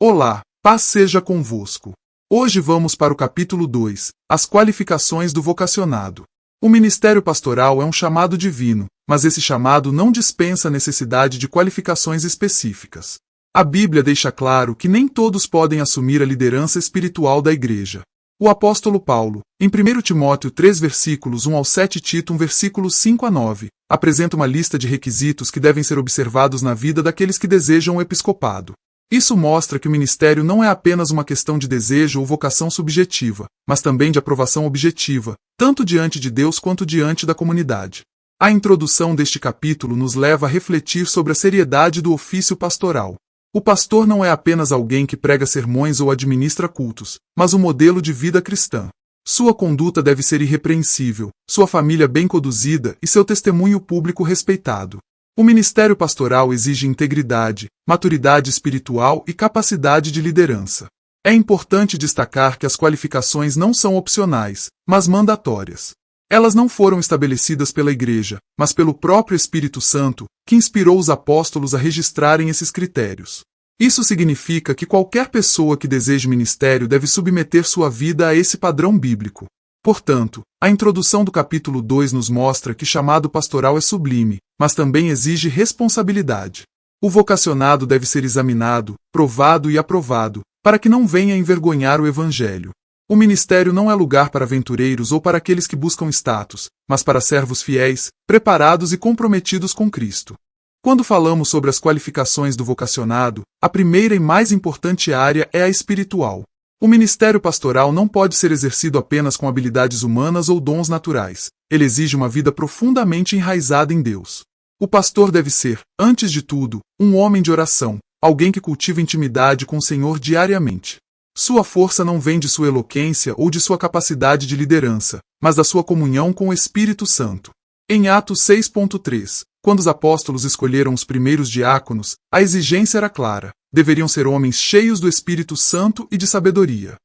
Olá, paz seja convosco. Hoje vamos para o capítulo 2, as qualificações do vocacionado. O ministério pastoral é um chamado divino, mas esse chamado não dispensa a necessidade de qualificações específicas. A Bíblia deixa claro que nem todos podem assumir a liderança espiritual da igreja. O apóstolo Paulo, em 1 Timóteo 3 versículos 1 ao 7 e Tito 1 versículos 5 a 9, apresenta uma lista de requisitos que devem ser observados na vida daqueles que desejam o episcopado. Isso mostra que o ministério não é apenas uma questão de desejo ou vocação subjetiva, mas também de aprovação objetiva, tanto diante de Deus quanto diante da comunidade. A introdução deste capítulo nos leva a refletir sobre a seriedade do ofício pastoral. O pastor não é apenas alguém que prega sermões ou administra cultos, mas um modelo de vida cristã. Sua conduta deve ser irrepreensível, sua família bem conduzida e seu testemunho público respeitado. O ministério pastoral exige integridade, maturidade espiritual e capacidade de liderança. É importante destacar que as qualificações não são opcionais, mas mandatórias. Elas não foram estabelecidas pela Igreja, mas pelo próprio Espírito Santo, que inspirou os apóstolos a registrarem esses critérios. Isso significa que qualquer pessoa que deseje ministério deve submeter sua vida a esse padrão bíblico. Portanto, a introdução do capítulo 2 nos mostra que chamado pastoral é sublime, mas também exige responsabilidade. O vocacionado deve ser examinado, provado e aprovado, para que não venha envergonhar o Evangelho. O ministério não é lugar para aventureiros ou para aqueles que buscam status, mas para servos fiéis, preparados e comprometidos com Cristo. Quando falamos sobre as qualificações do vocacionado, a primeira e mais importante área é a espiritual. O ministério pastoral não pode ser exercido apenas com habilidades humanas ou dons naturais. Ele exige uma vida profundamente enraizada em Deus. O pastor deve ser, antes de tudo, um homem de oração, alguém que cultiva intimidade com o Senhor diariamente. Sua força não vem de sua eloquência ou de sua capacidade de liderança, mas da sua comunhão com o Espírito Santo. Em Atos 6.3, quando os apóstolos escolheram os primeiros diáconos, a exigência era clara: deveriam ser homens cheios do Espírito Santo e de sabedoria.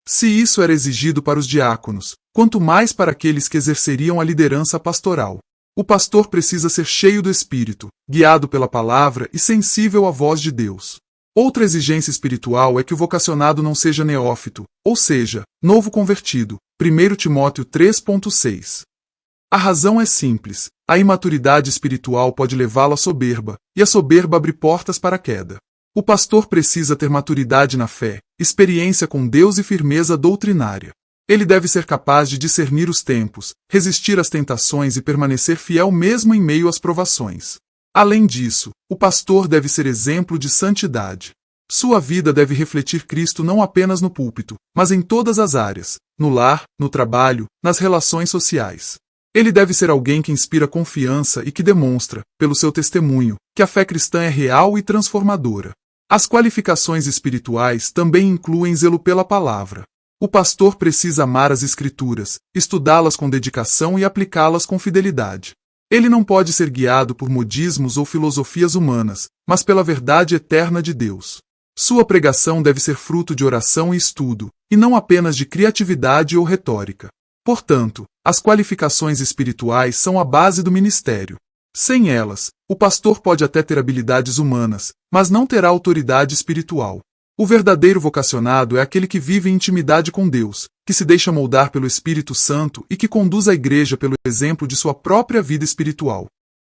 Se isso era exigido para os diáconos, quanto mais para aqueles que exerceriam a liderança pastoral. O pastor precisa ser cheio do Espírito, guiado pela palavra e sensível à voz de Deus. Outra exigência espiritual é que o vocacionado não seja neófito, ou seja, novo convertido. 1 Timóteo 3.6. A razão é simples: a imaturidade espiritual pode levá-lo à soberba, e a soberba abre portas para a queda. O pastor precisa ter maturidade na fé, experiência com Deus e firmeza doutrinária. Ele deve ser capaz de discernir os tempos, resistir às tentações e permanecer fiel mesmo em meio às provações. Além disso, o pastor deve ser exemplo de santidade. Sua vida deve refletir Cristo não apenas no púlpito, mas em todas as áreas, no lar, no trabalho, nas relações sociais. Ele deve ser alguém que inspira confiança e que demonstra, pelo seu testemunho, que a fé cristã é real e transformadora. As qualificações espirituais também incluem zelo pela palavra. O pastor precisa amar as Escrituras, estudá-las com dedicação e aplicá-las com fidelidade. Ele não pode ser guiado por modismos ou filosofias humanas, mas pela verdade eterna de Deus. Sua pregação deve ser fruto de oração e estudo, e não apenas de criatividade ou retórica. Portanto, as qualificações espirituais são a base do ministério. Sem elas, o pastor pode até ter habilidades humanas, mas não terá autoridade espiritual. O verdadeiro vocacionado é aquele que vive em intimidade com Deus, que se deixa moldar pelo Espírito Santo e que conduz a igreja pelo exemplo de sua própria vida espiritual.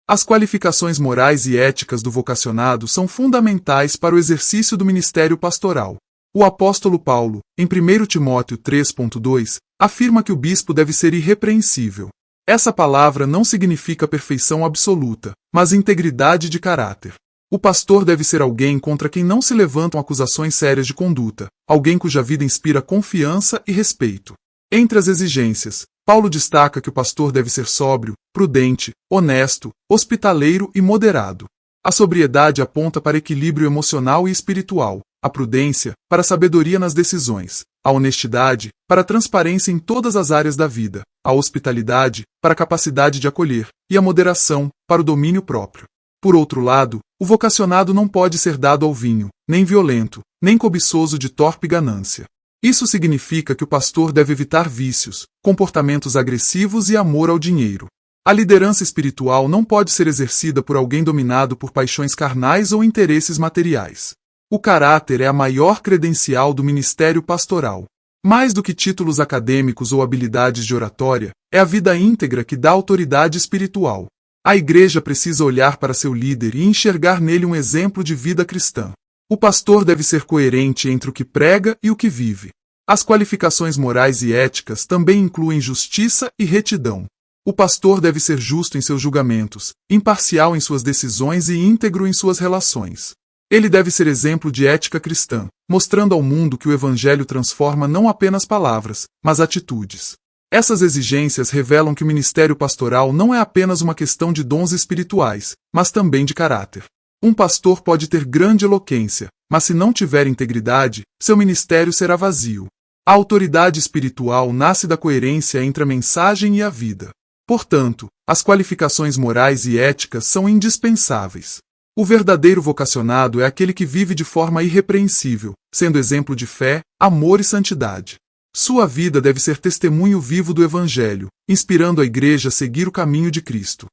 As qualificações morais e éticas do vocacionado são fundamentais para o exercício do ministério pastoral. O apóstolo Paulo, em 1 Timóteo 3.2, afirma que o bispo deve ser irrepreensível. Essa palavra não significa perfeição absoluta, mas integridade de caráter. O pastor deve ser alguém contra quem não se levantam acusações sérias de conduta, alguém cuja vida inspira confiança e respeito. Entre as exigências, Paulo destaca que o pastor deve ser sóbrio, prudente, honesto, hospitaleiro e moderado. A sobriedade aponta para equilíbrio emocional e espiritual, a prudência, para a sabedoria nas decisões, a honestidade, para a transparência em todas as áreas da vida, a hospitalidade, para a capacidade de acolher, e a moderação, para o domínio próprio. Por outro lado, o vocacionado não pode ser dado ao vinho, nem violento, nem cobiçoso de torpe ganância. Isso significa que o pastor deve evitar vícios, comportamentos agressivos e amor ao dinheiro. A liderança espiritual não pode ser exercida por alguém dominado por paixões carnais ou interesses materiais. O caráter é a maior credencial do ministério pastoral. Mais do que títulos acadêmicos ou habilidades de oratória, é a vida íntegra que dá autoridade espiritual. A igreja precisa olhar para seu líder e enxergar nele um exemplo de vida cristã. O pastor deve ser coerente entre o que prega e o que vive. As qualificações morais e éticas também incluem justiça e retidão. O pastor deve ser justo em seus julgamentos, imparcial em suas decisões e íntegro em suas relações. Ele deve ser exemplo de ética cristã, mostrando ao mundo que o Evangelho transforma não apenas palavras, mas atitudes. Essas exigências revelam que o ministério pastoral não é apenas uma questão de dons espirituais, mas também de caráter. Um pastor pode ter grande eloquência, mas se não tiver integridade, seu ministério será vazio. A autoridade espiritual nasce da coerência entre a mensagem e a vida. Portanto, as qualificações morais e éticas são indispensáveis. O verdadeiro vocacionado é aquele que vive de forma irrepreensível, sendo exemplo de fé, amor e santidade. Sua vida deve ser testemunho vivo do Evangelho, inspirando a igreja a seguir o caminho de Cristo.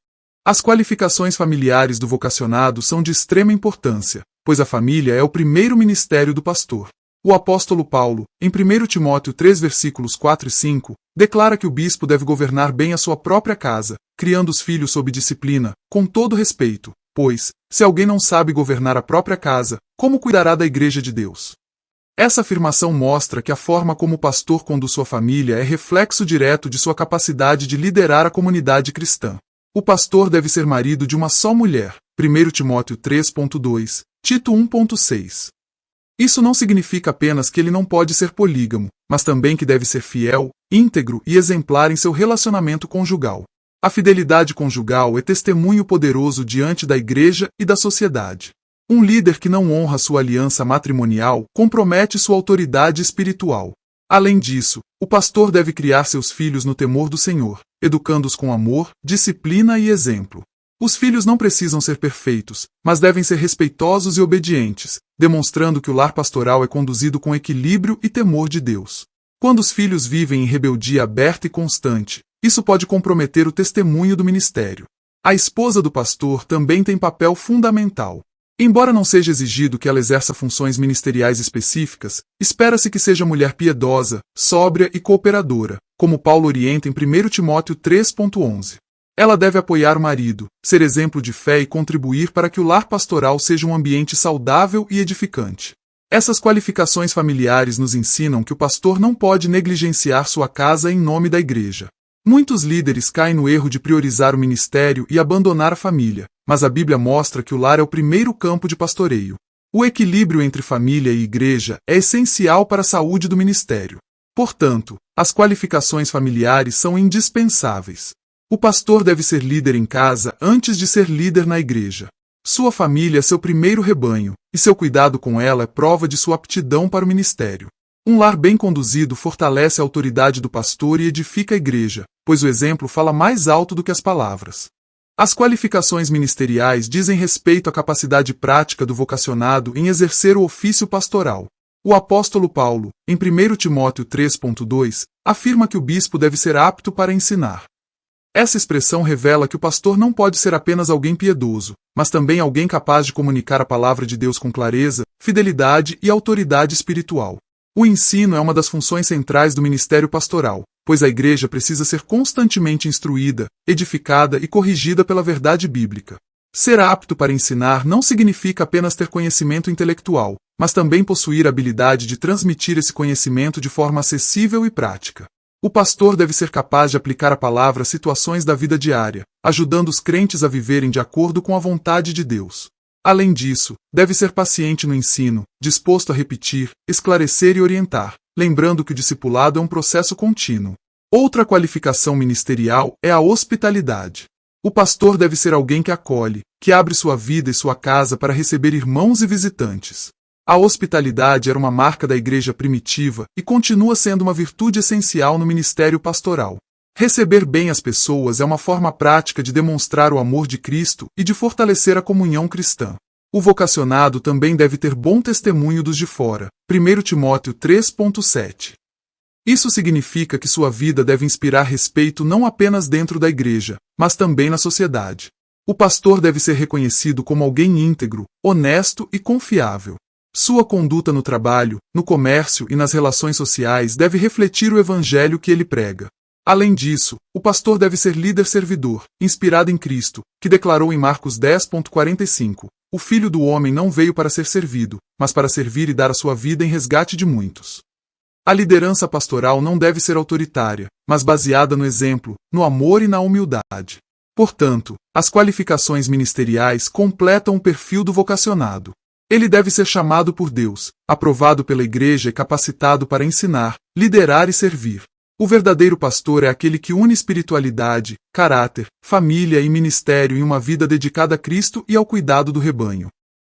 As qualificações familiares do vocacionado são de extrema importância, pois a família é o primeiro ministério do pastor. O apóstolo Paulo, em 1 Timóteo 3 versículos 4 e 5, declara que o bispo deve governar bem a sua própria casa, criando os filhos sob disciplina, com todo respeito, pois, se alguém não sabe governar a própria casa, como cuidará da igreja de Deus? Essa afirmação mostra que a forma como o pastor conduz sua família é reflexo direto de sua capacidade de liderar a comunidade cristã. O pastor deve ser marido de uma só mulher, 1 Timóteo 3.2, Tito 1.6. Isso não significa apenas que ele não pode ser polígamo, mas também que deve ser fiel, íntegro e exemplar em seu relacionamento conjugal. A fidelidade conjugal é testemunho poderoso diante da igreja e da sociedade. Um líder que não honra sua aliança matrimonial compromete sua autoridade espiritual. Além disso, o pastor deve criar seus filhos no temor do Senhor, educando-os com amor, disciplina e exemplo. Os filhos não precisam ser perfeitos, mas devem ser respeitosos e obedientes, demonstrando que o lar pastoral é conduzido com equilíbrio e temor de Deus. Quando os filhos vivem em rebeldia aberta e constante, isso pode comprometer o testemunho do ministério. A esposa do pastor também tem papel fundamental. Embora não seja exigido que ela exerça funções ministeriais específicas, espera-se que seja mulher piedosa, sóbria e cooperadora, como Paulo orienta em 1 Timóteo 3.11. Ela deve apoiar o marido, ser exemplo de fé e contribuir para que o lar pastoral seja um ambiente saudável e edificante. Essas qualificações familiares nos ensinam que o pastor não pode negligenciar sua casa em nome da igreja. Muitos líderes caem no erro de priorizar o ministério e abandonar a família, mas a Bíblia mostra que o lar é o primeiro campo de pastoreio. O equilíbrio entre família e igreja é essencial para a saúde do ministério. Portanto, as qualificações familiares são indispensáveis. O pastor deve ser líder em casa antes de ser líder na igreja. Sua família é seu primeiro rebanho, e seu cuidado com ela é prova de sua aptidão para o ministério. Um lar bem conduzido fortalece a autoridade do pastor e edifica a igreja, pois o exemplo fala mais alto do que as palavras. As qualificações ministeriais dizem respeito à capacidade prática do vocacionado em exercer o ofício pastoral. O apóstolo Paulo, em 1 Timóteo 3.2, afirma que o bispo deve ser apto para ensinar. Essa expressão revela que o pastor não pode ser apenas alguém piedoso, mas também alguém capaz de comunicar a palavra de Deus com clareza, fidelidade e autoridade espiritual. O ensino é uma das funções centrais do ministério pastoral, pois a igreja precisa ser constantemente instruída, edificada e corrigida pela verdade bíblica. Ser apto para ensinar não significa apenas ter conhecimento intelectual, mas também possuir a habilidade de transmitir esse conhecimento de forma acessível e prática. O pastor deve ser capaz de aplicar a palavra às situações da vida diária, ajudando os crentes a viverem de acordo com a vontade de Deus. Além disso, deve ser paciente no ensino, disposto a repetir, esclarecer e orientar, lembrando que o discipulado é um processo contínuo. Outra qualificação ministerial é a hospitalidade. O pastor deve ser alguém que acolhe, que abre sua vida e sua casa para receber irmãos e visitantes. A hospitalidade era uma marca da igreja primitiva e continua sendo uma virtude essencial no ministério pastoral. Receber bem as pessoas é uma forma prática de demonstrar o amor de Cristo e de fortalecer a comunhão cristã. O vocacionado também deve ter bom testemunho dos de fora. 1 Timóteo 3.7. Isso significa que sua vida deve inspirar respeito não apenas dentro da igreja, mas também na sociedade. O pastor deve ser reconhecido como alguém íntegro, honesto e confiável. Sua conduta no trabalho, no comércio e nas relações sociais deve refletir o evangelho que ele prega. Além disso, o pastor deve ser líder servidor, inspirado em Cristo, que declarou em Marcos 10:45, o Filho do Homem não veio para ser servido, mas para servir e dar a sua vida em resgate de muitos. A liderança pastoral não deve ser autoritária, mas baseada no exemplo, no amor e na humildade. Portanto, as qualificações ministeriais completam o perfil do vocacionado. Ele deve ser chamado por Deus, aprovado pela igreja e capacitado para ensinar, liderar e servir. O verdadeiro pastor é aquele que une espiritualidade, caráter, família e ministério em uma vida dedicada a Cristo e ao cuidado do rebanho.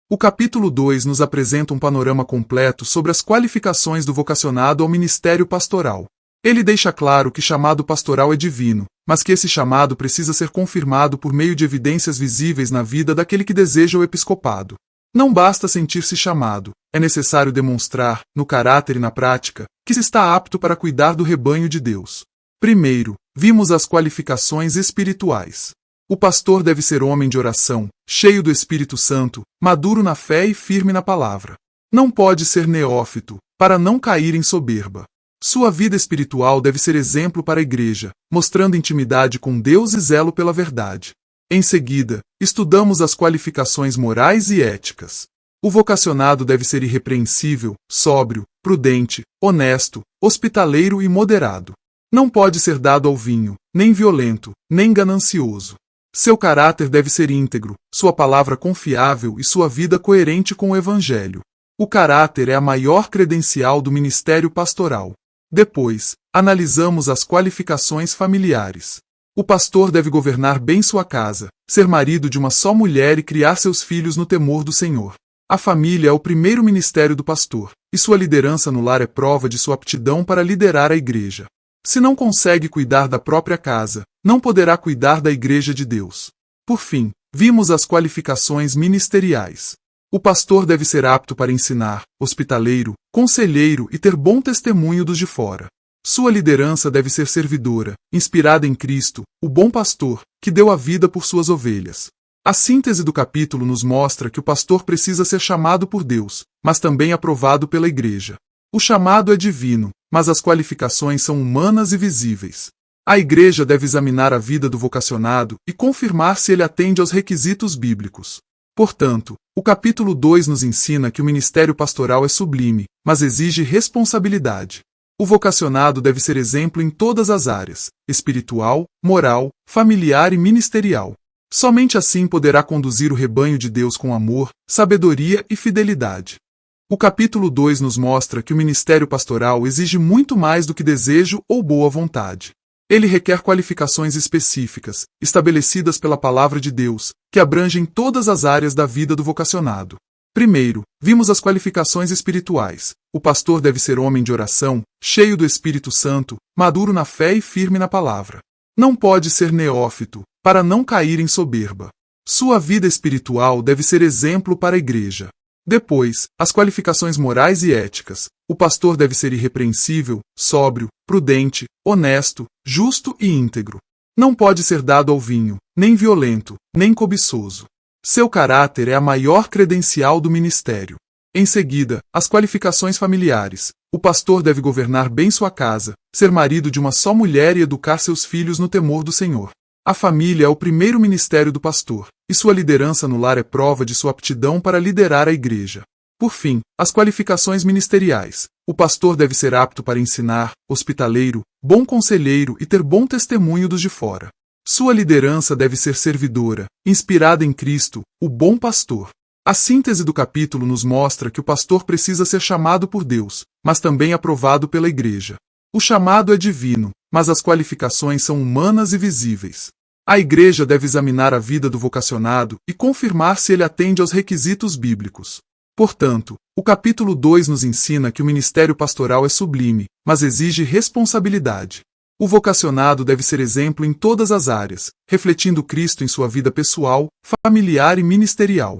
O capítulo 2 nos apresenta um panorama completo sobre as qualificações do vocacionado ao ministério pastoral. Ele deixa claro que chamado pastoral é divino, mas que esse chamado precisa ser confirmado por meio de evidências visíveis na vida daquele que deseja o episcopado. Não basta sentir-se chamado, é necessário demonstrar, no caráter e na prática, que se está apto para cuidar do rebanho de Deus. Primeiro, vimos as qualificações espirituais. O pastor deve ser homem de oração, cheio do Espírito Santo, maduro na fé e firme na palavra. Não pode ser neófito, para não cair em soberba. Sua vida espiritual deve ser exemplo para a igreja, mostrando intimidade com Deus e zelo pela verdade. Em seguida, estudamos as qualificações morais e éticas. O vocacionado deve ser irrepreensível, sóbrio, prudente, honesto, hospitaleiro e moderado. Não pode ser dado ao vinho, nem violento, nem ganancioso. Seu caráter deve ser íntegro, sua palavra confiável e sua vida coerente com o Evangelho. O caráter é a maior credencial do ministério pastoral. Depois, analisamos as qualificações familiares. O pastor deve governar bem sua casa, ser marido de uma só mulher e criar seus filhos no temor do Senhor. A família é o primeiro ministério do pastor, e sua liderança no lar é prova de sua aptidão para liderar a igreja. Se não consegue cuidar da própria casa, não poderá cuidar da igreja de Deus. Por fim, vimos as qualificações ministeriais. O pastor deve ser apto para ensinar, hospitaleiro, conselheiro e ter bom testemunho dos de fora. Sua liderança deve ser servidora, inspirada em Cristo, o bom pastor, que deu a vida por suas ovelhas. A síntese do capítulo nos mostra que o pastor precisa ser chamado por Deus, mas também aprovado pela igreja. O chamado é divino, mas as qualificações são humanas e visíveis. A igreja deve examinar a vida do vocacionado e confirmar se ele atende aos requisitos bíblicos. Portanto, o capítulo 2 nos ensina que o ministério pastoral é sublime, mas exige responsabilidade. O vocacionado deve ser exemplo em todas as áreas, espiritual, moral, familiar e ministerial. Somente assim poderá conduzir o rebanho de Deus com amor, sabedoria e fidelidade. O capítulo 2 nos mostra que o ministério pastoral exige muito mais do que desejo ou boa vontade. Ele requer qualificações específicas, estabelecidas pela palavra de Deus, que abrangem todas as áreas da vida do vocacionado. Primeiro, vimos as qualificações espirituais. O pastor deve ser homem de oração, cheio do Espírito Santo, maduro na fé e firme na palavra. Não pode ser neófito, para não cair em soberba. Sua vida espiritual deve ser exemplo para a igreja. Depois, as qualificações morais e éticas. O pastor deve ser irrepreensível, sóbrio, prudente, honesto, justo e íntegro. Não pode ser dado ao vinho, nem violento, nem cobiçoso. Seu caráter é a maior credencial do ministério. Em seguida, as qualificações familiares. O pastor deve governar bem sua casa, ser marido de uma só mulher e educar seus filhos no temor do Senhor. A família é o primeiro ministério do pastor, e sua liderança no lar é prova de sua aptidão para liderar a igreja. Por fim, as qualificações ministeriais. O pastor deve ser apto para ensinar, hospitaleiro, bom conselheiro e ter bom testemunho dos de fora. Sua liderança deve ser servidora, inspirada em Cristo, o bom pastor. A síntese do capítulo nos mostra que o pastor precisa ser chamado por Deus, mas também aprovado pela igreja. O chamado é divino, mas as qualificações são humanas e visíveis. A igreja deve examinar a vida do vocacionado e confirmar se ele atende aos requisitos bíblicos. Portanto, o capítulo 2 nos ensina que o ministério pastoral é sublime, mas exige responsabilidade. O vocacionado deve ser exemplo em todas as áreas, refletindo Cristo em sua vida pessoal, familiar e ministerial.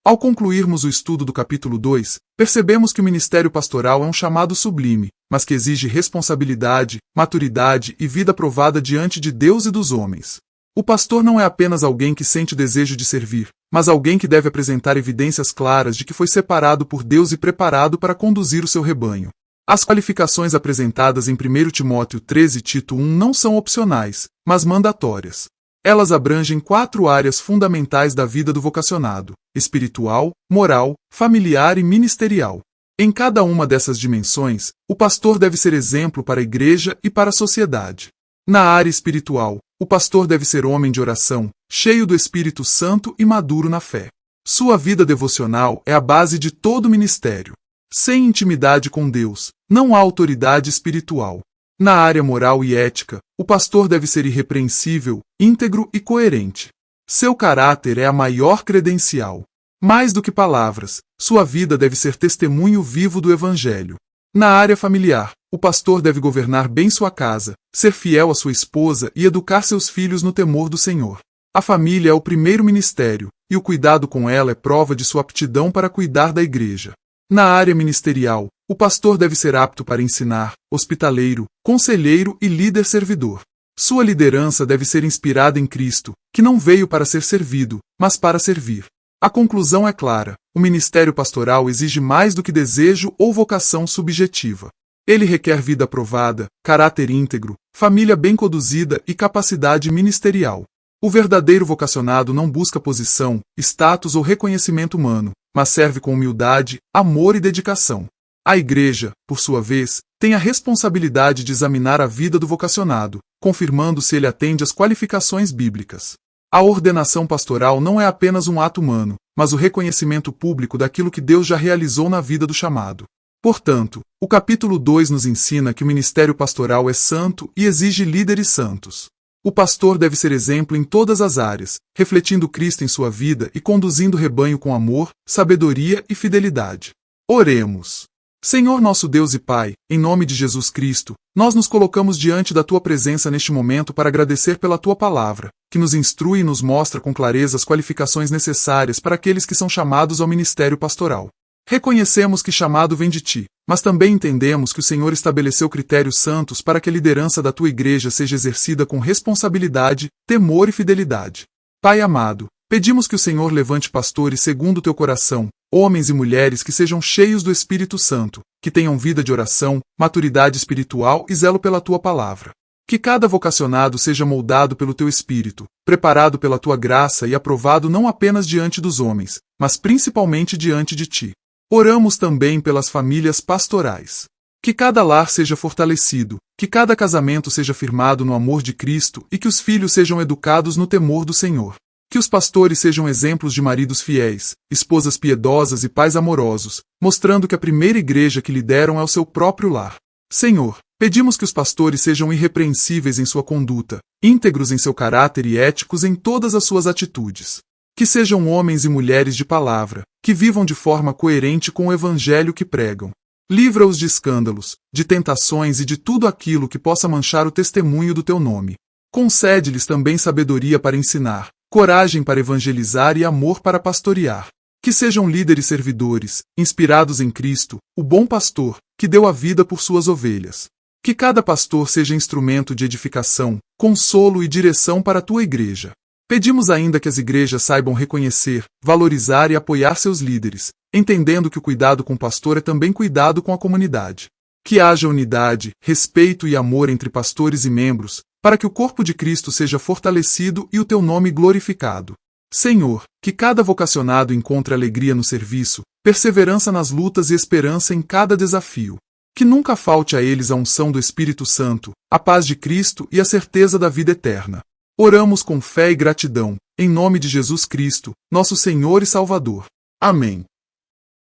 Ao concluirmos o estudo do capítulo 2, percebemos que o ministério pastoral é um chamado sublime, mas que exige responsabilidade, maturidade e vida provada diante de Deus e dos homens. O pastor não é apenas alguém que sente o desejo de servir, mas alguém que deve apresentar evidências claras de que foi separado por Deus e preparado para conduzir o seu rebanho. As qualificações apresentadas em 1 Timóteo 13 e Tito 1 não são opcionais, mas mandatórias. Elas abrangem 4 áreas fundamentais da vida do vocacionado: espiritual, moral, familiar e ministerial. Em cada uma dessas dimensões, o pastor deve ser exemplo para a igreja e para a sociedade. Na área espiritual, o pastor deve ser homem de oração, cheio do Espírito Santo e maduro na fé. Sua vida devocional é a base de todo o ministério. Sem intimidade com Deus, não há autoridade espiritual. Na área moral e ética, o pastor deve ser irrepreensível, íntegro e coerente. Seu caráter é a maior credencial. Mais do que palavras, sua vida deve ser testemunho vivo do Evangelho. Na área familiar, o pastor deve governar bem sua casa, ser fiel à sua esposa e educar seus filhos no temor do Senhor. A família é o primeiro ministério, e o cuidado com ela é prova de sua aptidão para cuidar da igreja. Na área ministerial, o pastor deve ser apto para ensinar, hospitaleiro, conselheiro e líder servidor. Sua liderança deve ser inspirada em Cristo, que não veio para ser servido, mas para servir. A conclusão é clara: o ministério pastoral exige mais do que desejo ou vocação subjetiva. Ele requer vida aprovada, caráter íntegro, família bem conduzida e capacidade ministerial. O verdadeiro vocacionado não busca posição, status ou reconhecimento humano, mas serve com humildade, amor e dedicação. A igreja, por sua vez, tem a responsabilidade de examinar a vida do vocacionado, confirmando se ele atende às qualificações bíblicas. A ordenação pastoral não é apenas um ato humano, mas o reconhecimento público daquilo que Deus já realizou na vida do chamado. Portanto, o capítulo 2 nos ensina que o ministério pastoral é santo e exige líderes santos. O pastor deve ser exemplo em todas as áreas, refletindo Cristo em sua vida e conduzindo o rebanho com amor, sabedoria e fidelidade. Oremos. Senhor nosso Deus e Pai, em nome de Jesus Cristo, nós nos colocamos diante da Tua presença neste momento para agradecer pela Tua palavra, que nos instrui e nos mostra com clareza as qualificações necessárias para aqueles que são chamados ao ministério pastoral. Reconhecemos que chamado vem de Ti, mas também entendemos que o Senhor estabeleceu critérios santos para que a liderança da Tua igreja seja exercida com responsabilidade, temor e fidelidade. Pai amado, pedimos que o Senhor levante pastores segundo o Teu coração, homens e mulheres que sejam cheios do Espírito Santo, que tenham vida de oração, maturidade espiritual e zelo pela Tua palavra. Que cada vocacionado seja moldado pelo Teu Espírito, preparado pela Tua graça e aprovado não apenas diante dos homens, mas principalmente diante de Ti. Oramos também pelas famílias pastorais. Que cada lar seja fortalecido, que cada casamento seja firmado no amor de Cristo e que os filhos sejam educados no temor do Senhor. Que os pastores sejam exemplos de maridos fiéis, esposas piedosas e pais amorosos, mostrando que a primeira igreja que lideram é o seu próprio lar. Senhor, pedimos que os pastores sejam irrepreensíveis em sua conduta, íntegros em seu caráter e éticos em todas as suas atitudes. Que sejam homens e mulheres de palavra, que vivam de forma coerente com o evangelho que pregam. Livra-os de escândalos, de tentações e de tudo aquilo que possa manchar o testemunho do Teu nome. Concede-lhes também sabedoria para ensinar, coragem para evangelizar e amor para pastorear. Que sejam líderes servidores, inspirados em Cristo, o bom pastor, que deu a vida por suas ovelhas. Que cada pastor seja instrumento de edificação, consolo e direção para a Tua igreja. Pedimos ainda que as igrejas saibam reconhecer, valorizar e apoiar seus líderes, entendendo que o cuidado com o pastor é também cuidado com a comunidade. Que haja unidade, respeito e amor entre pastores e membros, para que o corpo de Cristo seja fortalecido e o Teu nome glorificado. Senhor, que cada vocacionado encontre alegria no serviço, perseverança nas lutas e esperança em cada desafio. Que nunca falte a eles a unção do Espírito Santo, a paz de Cristo e a certeza da vida eterna. Oramos com fé e gratidão, em nome de Jesus Cristo, nosso Senhor e Salvador. Amém.